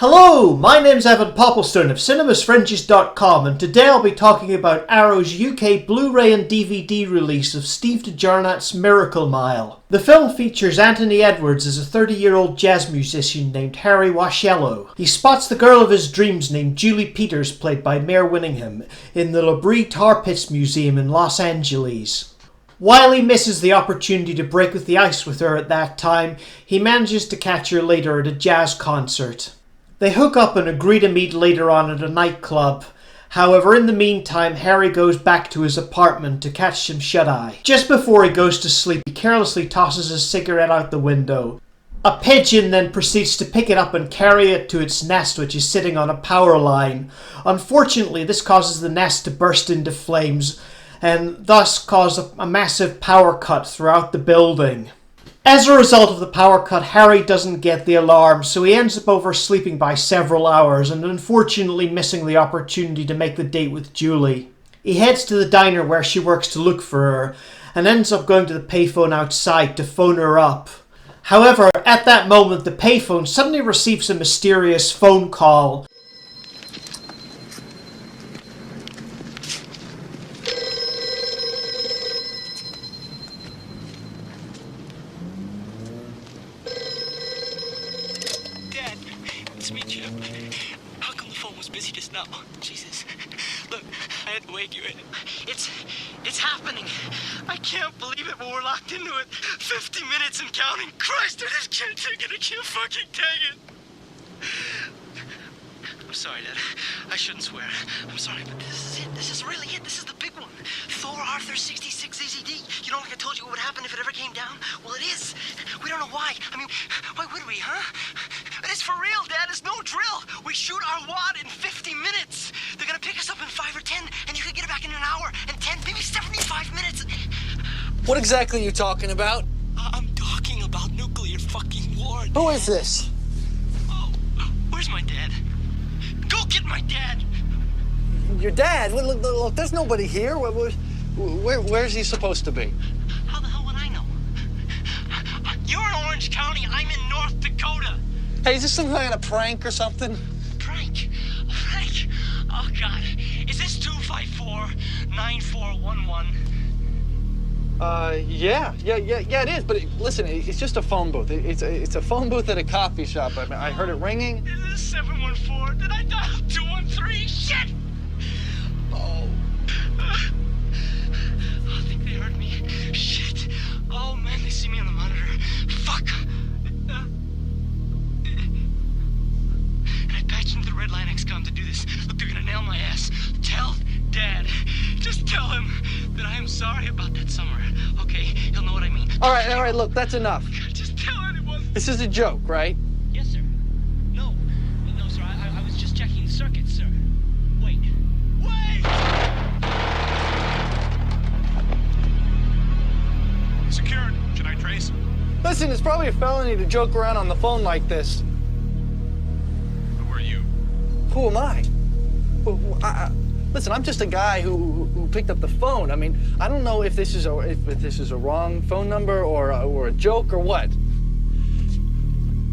Hello, my name's Evan Popplestone of cinemasfringes.com, and today I'll be talking about Arrow's UK Blu Ray and DVD release of Steve DeJarnat's Miracle Mile. The film features Anthony Edwards as a 30-year-old jazz musician named Harry Washello. He spots the girl of his dreams named Julie Peters, played by Mare Winningham, in the Labrie Tar Pits Museum in Los Angeles. While he misses the opportunity to break with the ice with her at that time, he manages to catch her later at a jazz concert. They hook up and agree to meet later on at a nightclub. However, in the meantime, Harry goes back to his apartment to catch some shut-eye. Just before he goes to sleep, he carelessly tosses his cigarette out the window. A pigeon then proceeds to pick it up and carry it to its nest, which is sitting on a power line. Unfortunately, this causes the nest to burst into flames, and thus cause a massive power cut throughout the building. As a result of the power cut, Harry doesn't get the alarm, so he ends up oversleeping by several hours and unfortunately missing the opportunity to make the date with Julie. He heads to the diner where she works to look for her, and ends up going to the payphone outside to phone her up. However, at that moment, the payphone suddenly receives a mysterious phone call. It's me, Chip. How come the phone was busy just now? Jesus. Look, I had to wake you in. It's happening. I can't believe it, but we're locked into it. 50 minutes and counting. Christ, I just can't take it. I can't fucking take it. I'm sorry, Dad. I shouldn't swear. I'm sorry, but this is it. This is really it. This is the big one. Thor Arthur 66 ZZD. You know, like I told you what would happen if it ever came down? Well, it is. We don't know why. I mean, why would we, huh? But it's for real, Dad. It's no drill. We shoot our wad in 50 minutes. They're gonna pick us up in 5 or 10, and you can get it back in an hour, and 10, maybe 75 minutes. What exactly are you talking about? I'm talking about nuclear fucking war. Dad. Who is this? Oh, where's my dad? Go get my dad. Your dad? Look, there's nobody here. Where's he supposed to be? How the hell would I know? You're in Orange County. I'm in North Dakota. Hey, is this some kind of prank or something? Prank? A prank? Oh, God. Is this 254-9411? Yeah, it is. But listen, it's just a phone booth. It's a phone booth at a coffee shop. I mean, I heard it ringing. Is this 714? Did I dial 213? Shit! Oh. I think they heard me. Shit. Oh, man, they see me on the monitor. Fuck. And I patched into the Red Line XCOM to do this. Look, they're gonna nail my ass. Tell Dad. Just tell him that I am sorry about that summer. Okay? He'll know what I mean. All right, look, that's enough. Just tell anyone. This is a joke, right? Yes, sir. No, sir. I was just checking the circuit, sir. Wait. Secured. Should I trace? Listen, it's probably a felony to joke around on the phone like this. Who are you? Who am I? Listen, I'm just a guy who picked up the phone. I mean, I don't know if this is a wrong phone number or a joke or what.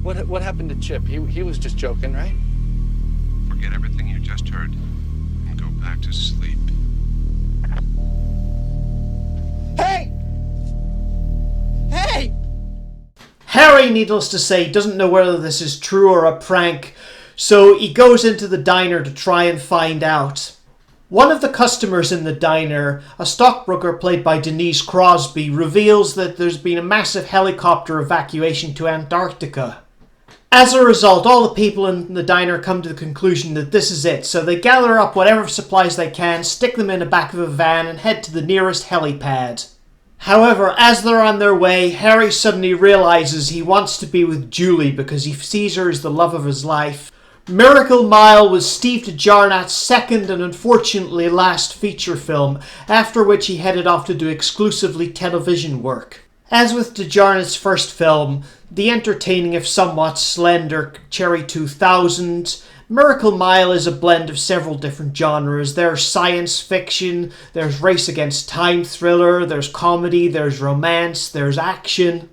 What happened to Chip? He was just joking, right? Forget everything you just heard and go back to sleep. Hey! Hey! Harry, needless to say, doesn't know whether this is true or a prank, so he goes into the diner to try and find out. One of the customers in the diner, a stockbroker played by Denise Crosby, reveals that there's been a massive helicopter evacuation to Antarctica. As a result, all the people in the diner come to the conclusion that this is it, so they gather up whatever supplies they can, stick them in the back of a van, and head to the nearest helipad. However, as they're on their way, Harry suddenly realizes he wants to be with Julie because he sees her as the love of his life. Miracle Mile was Steve DeJarnat's second and unfortunately last feature film, after which he headed off to do exclusively television work. As with DeJarnat's first film, the entertaining if somewhat slender Cherry 2000, Miracle Mile is a blend of several different genres. There's science fiction, there's race against time thriller, there's comedy, there's romance, there's action.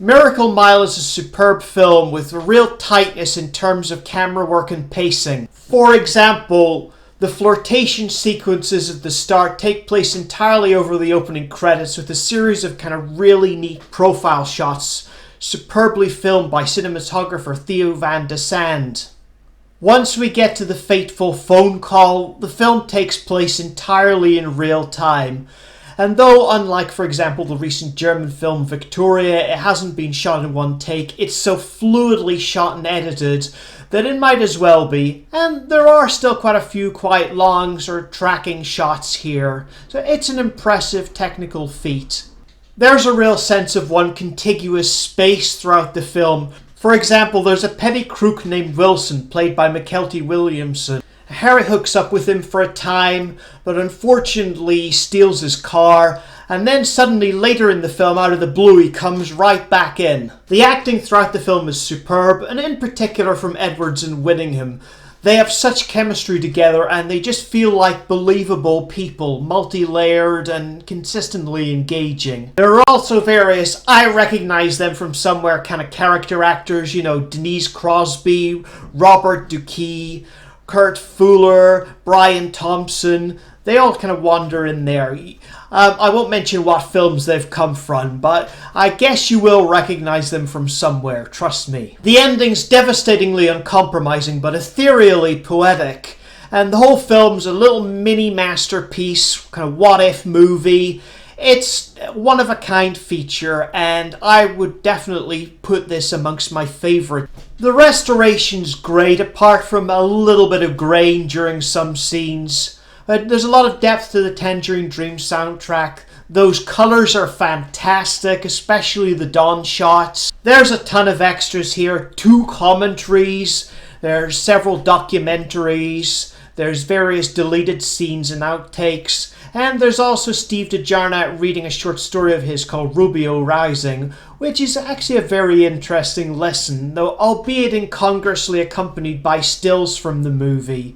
Miracle Mile is a superb film with a real tightness in terms of camera work and pacing. For example, the flirtation sequences at the start take place entirely over the opening credits with a series of kind of really neat profile shots, superbly filmed by cinematographer Theo van de Sande. Once we get to the fateful phone call, the film takes place entirely in real time. And though, unlike, for example, the recent German film Victoria, it hasn't been shot in one take, it's so fluidly shot and edited that it might as well be. And there are still quite a few quite longs or tracking shots here, so it's an impressive technical feat. There's a real sense of one contiguous space throughout the film. For example, there's a petty crook named Wilson, played by Mykelti Williamson. Harry hooks up with him for a time, but unfortunately he steals his car, and then suddenly later in the film, out of the blue, he comes right back in. The acting throughout the film is superb, and in particular from Edwards and Whittingham. They have such chemistry together, and they just feel like believable people, multi-layered and consistently engaging. There are also various, I recognize them from somewhere, kind of character actors, you know, Denise Crosby, Robert Duquesne, Kurt Fuller, Brian Thompson. They all kind of wander in there. I won't mention what films they've come from, but I guess you will recognize them from somewhere, trust me. The ending's devastatingly uncompromising, but ethereally poetic. And the whole film's a little mini masterpiece, kind of what-if movie. It's one of a kind feature, and I would definitely put this amongst my favourite. The restoration's great, apart from a little bit of grain during some scenes. There's a lot of depth to the Tangerine Dream soundtrack. Those colours are fantastic, especially the dawn shots. There's a ton of extras here, 2 commentaries, there's several documentaries, there's various deleted scenes and outtakes, and there's also Steve DeJarnett reading a short story of his called Rubio Rising, which is actually a very interesting listen, though albeit incongruously accompanied by stills from the movie.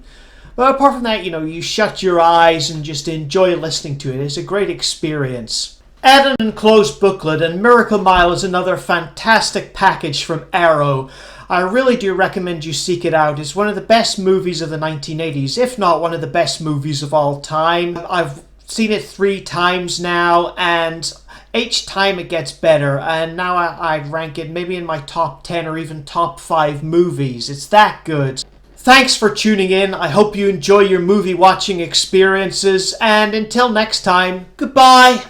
But apart from that, you know, you shut your eyes and just enjoy listening to it. It's a great experience. Add an enclosed booklet, and Miracle Mile is another fantastic package from Arrow. I really do recommend you seek it out. It's one of the best movies of the 1980s, if not one of the best movies of all time. I've seen it 3 times now, and each time it gets better, and now I'd rank it maybe in my top 10 or even top 5 movies. It's that good. Thanks for tuning in. I hope you enjoy your movie watching experiences, and until next time, goodbye.